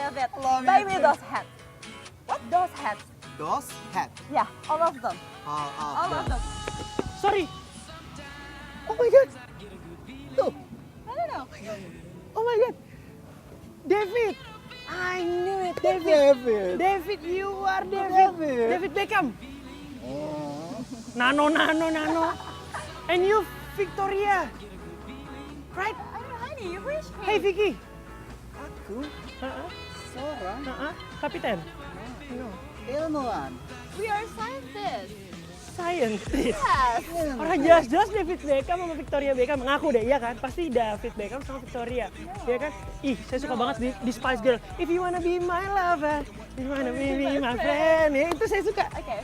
David. Love you Buy me too. those hats. What? Those hats. Those hat. Yeah, all of them. All All of them. Sorry. Oh my God. Tuh. No. Oh my God. David. I knew it, David. David. David, you are David. David. David Beckham. Nano. And you, Victoria. Right? Honey, you wish me. Hey, Vicky. Aku Uh-uh. seorang Kapiten. No. ilmuwan. We are scientists. Scientist. Yes. Orang jelas-jelas David Beckham sama Victoria Beckham ngaku deh, iya kan? Pasti David Beckham sama Victoria, iya kan? Ih, saya suka banget di Spice Girl. If you wanna be my lover, if you wanna be my friend, ya itu saya suka. Okay.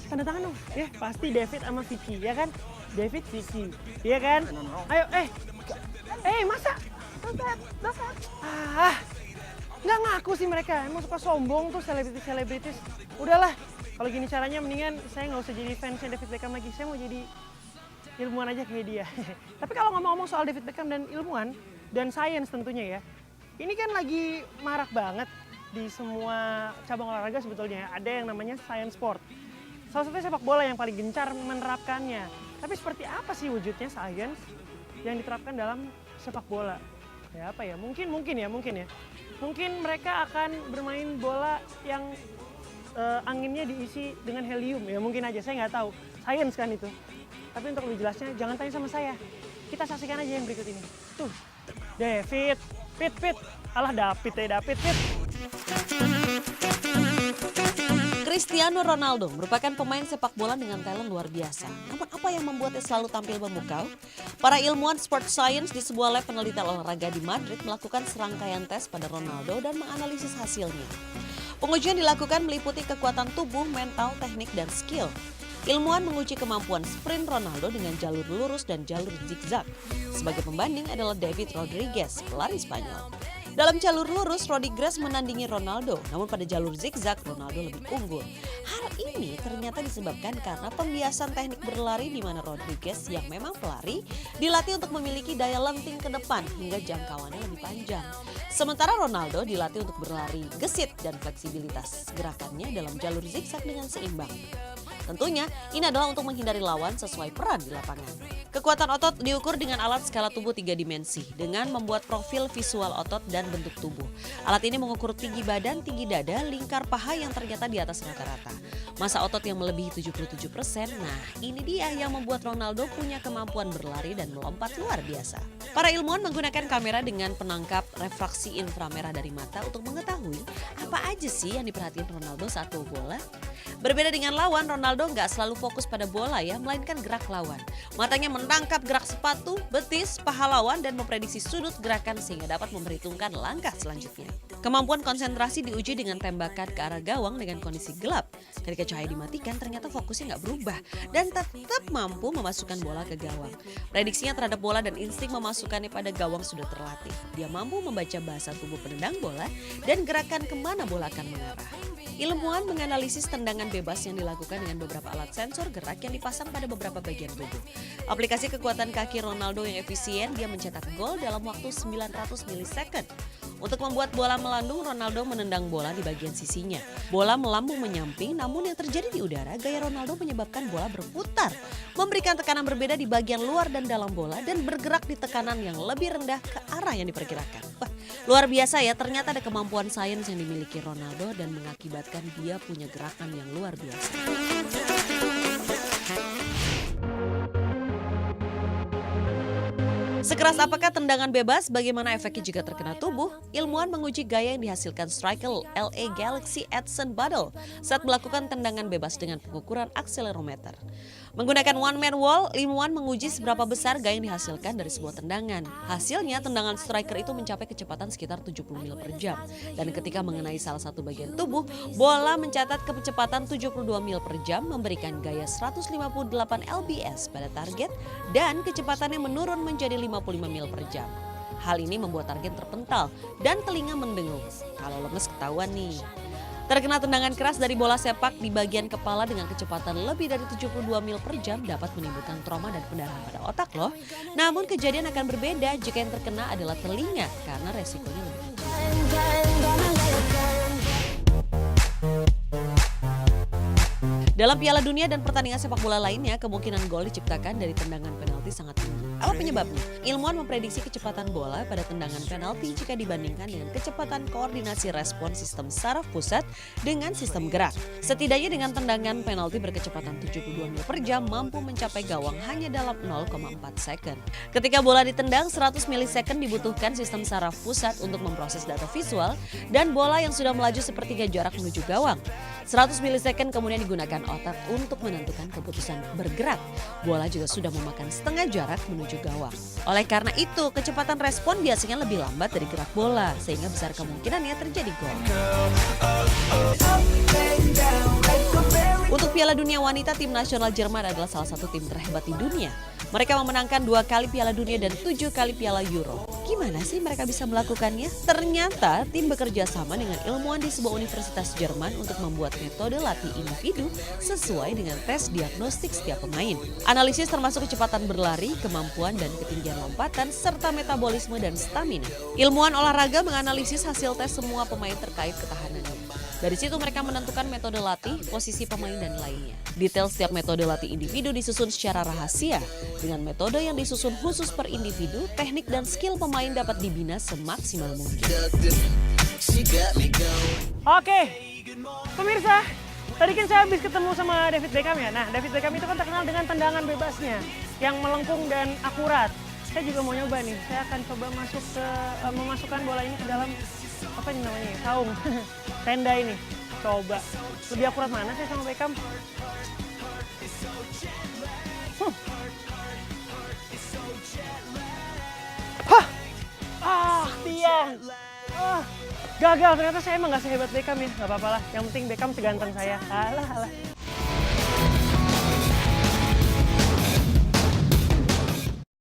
Tanda tangan dong, ya pasti David sama Vicky, ya kan? David, Vicky, iya kan? Ayo, masa? Those hats. Nggak ngaku sih mereka, emang suka sombong tuh selebritis. Udahlah, kalau gini caranya mendingan saya nggak usah jadi fansnya David Beckham lagi, saya mau jadi ilmuwan aja kayak dia. Tapi kalau ngomong-ngomong soal David Beckham dan ilmuwan, dan sains tentunya ya, ini kan lagi marak banget di semua cabang olahraga sebetulnya, ada yang namanya science sport. Salah satunya sepak bola yang paling gencar menerapkannya. Tapi seperti apa sih wujudnya sains yang diterapkan dalam sepak bola? Ya apa ya, mungkin ya. Mungkin mereka akan bermain bola yang anginnya diisi dengan helium, ya mungkin aja, saya nggak tahu. Sains kan itu. Tapi untuk lebih jelasnya jangan tanya sama saya. Kita saksikan aja yang berikut ini. Tuh, David, Pit. Alah David. Cristiano Ronaldo merupakan pemain sepak bola dengan talent luar biasa. Namun apa yang membuatnya selalu tampil memukau? Para ilmuwan sport science di sebuah lab penelitian olahraga di Madrid melakukan serangkaian tes pada Ronaldo dan menganalisis hasilnya. Pengujian dilakukan meliputi kekuatan tubuh, mental, teknik, dan skill. Ilmuwan menguji kemampuan sprint Ronaldo dengan jalur lurus dan jalur zigzag. Sebagai pembanding adalah David Rodriguez, pelari Spanyol. Dalam jalur lurus, Rodriguez menandingi Ronaldo, namun pada jalur zigzag Ronaldo lebih unggul. Hal ini ternyata disebabkan karena pembiasan teknik berlari di mana Rodriguez yang memang pelari dilatih untuk memiliki daya lenting ke depan hingga jangkauannya lebih panjang. Sementara Ronaldo dilatih untuk berlari gesit dan fleksibilitas gerakannya dalam jalur zigzag dengan seimbang. Tentunya ini adalah untuk menghindari lawan sesuai peran di lapangan. Kekuatan otot diukur dengan alat skala tubuh 3 dimensi dengan membuat profil visual otot dan bentuk tubuh. Alat ini mengukur tinggi badan, tinggi dada, lingkar paha yang ternyata di atas rata-rata. Massa otot yang melebihi 77%, nah ini dia yang membuat Ronaldo punya kemampuan berlari dan melompat luar biasa. Para ilmuwan menggunakan kamera dengan penangkap refraksi inframerah dari mata untuk mengetahui apa aja sih yang diperhatiin Ronaldo saat bawa bola. Berbeda dengan lawan, Ronaldo nggak selalu fokus pada bola ya, melainkan gerak lawan. Matanya menangkap gerak sepatu, betis, paha lawan dan memprediksi sudut gerakan sehingga dapat memperhitungkan langkah selanjutnya. Kemampuan konsentrasi diuji dengan tembakan ke arah gawang dengan kondisi gelap. Ketika cahaya dimatikan, ternyata fokusnya nggak berubah dan tetap mampu memasukkan bola ke gawang. Prediksinya terhadap bola dan insting memasukkannya pada gawang sudah terlatih. Dia mampu membaca bahasa tubuh penendang bola dan gerakan kemana bola akan mengarah. Ilmuwan menganalisis tendangan bebas yang dilakukan dengan beberapa alat sensor gerak yang dipasang pada beberapa bagian tubuh. Aplikasi kekuatan kaki Ronaldo yang efisien, dia mencetak gol dalam waktu 900 milisecond. Untuk membuat bola melandung, Ronaldo menendang bola di bagian sisinya. Bola melambung menyamping, namun yang terjadi di udara, gaya Ronaldo menyebabkan bola berputar, memberikan tekanan berbeda di bagian luar dan dalam bola, dan bergerak di tekanan yang lebih rendah ke arah yang diperkirakan. Wah, luar biasa ya, ternyata ada kemampuan sains yang dimiliki Ronaldo dan mengakibatkan dia punya gerakan yang luar biasa. Sekeras apakah tendangan bebas? Bagaimana efeknya jika terkena tubuh? Ilmuwan menguji gaya yang dihasilkan striker LA Galaxy Edson Buddle saat melakukan tendangan bebas dengan pengukuran akselerometer. Menggunakan one man wall, ilmuwan menguji seberapa besar gaya yang dihasilkan dari sebuah tendangan. Hasilnya, tendangan striker itu mencapai kecepatan sekitar 70 mil per jam. Dan ketika mengenai salah satu bagian tubuh, bola mencatat kecepatan 72 mil per jam, memberikan gaya 158 lbs pada target, dan kecepatannya menurun menjadi 55 mil per jam. Hal ini membuat target terpental dan telinga mendengung. Kalau lemes ketahuan nih. Terkena tendangan keras dari bola sepak di bagian kepala dengan kecepatan lebih dari 72 mil per jam dapat menimbulkan trauma dan pendarahan pada otak loh. Namun kejadian akan berbeda jika yang terkena adalah telinga karena resikonya lebih kecil. Dalam Piala Dunia dan pertandingan sepak bola lainnya, kemungkinan gol diciptakan dari tendangan penalti sangat tinggi. Apa penyebabnya? Ilmuwan memprediksi kecepatan bola pada tendangan penalti jika dibandingkan dengan kecepatan koordinasi respon sistem saraf pusat dengan sistem gerak. Setidaknya dengan tendangan penalti berkecepatan 72 mil per jam mampu mencapai gawang hanya dalam 0,4 second. Ketika bola ditendang, 100 milisecond dibutuhkan sistem saraf pusat untuk memproses data visual dan bola yang sudah melaju sepertiga jarak menuju gawang. 100 milisecond kemudian digunakan otak untuk menentukan keputusan bergerak. Bola juga sudah memakan setengah jarak menuju gawang. Oleh karena itu, kecepatan respon biasanya lebih lambat dari gerak bola, sehingga besar kemungkinannya terjadi gol. Untuk Piala Dunia Wanita, tim nasional Jerman adalah salah satu tim terhebat di dunia. Mereka memenangkan 2 kali Piala Dunia dan 7 kali Piala Euro. Gimana sih mereka bisa melakukannya? Ternyata tim bekerja sama dengan ilmuwan di sebuah universitas Jerman untuk membuat metode latih individu sesuai dengan tes diagnostik setiap pemain. Analisis termasuk kecepatan berlari, kemampuan dan ketinggian lompatan, serta metabolisme dan stamina. Ilmuwan olahraga menganalisis hasil tes semua pemain terkait ketahanannya. Dari situ mereka menentukan metode latih, posisi pemain dan lainnya. Detail setiap metode latih individu disusun secara rahasia. Dengan metode yang disusun khusus per individu, teknik dan skill pemain dapat dibina semaksimal mungkin. Oke, pemirsa, tadi kan saya habis ketemu sama David Beckham ya. Nah, David Beckham itu kan terkenal dengan tendangan bebasnya yang melengkung dan akurat. Saya juga mau nyoba nih. Saya akan coba memasukkan bola ini ke dalam apa ini namanya? Saung. Tenda ini. Coba. Lebih akurat mana sih sama Beckham? Hah! Tiang. Gagal, ternyata saya emang gak sehebat Beckham ya. Gak apa-apa lah, yang penting Beckham seganteng saya. Alah.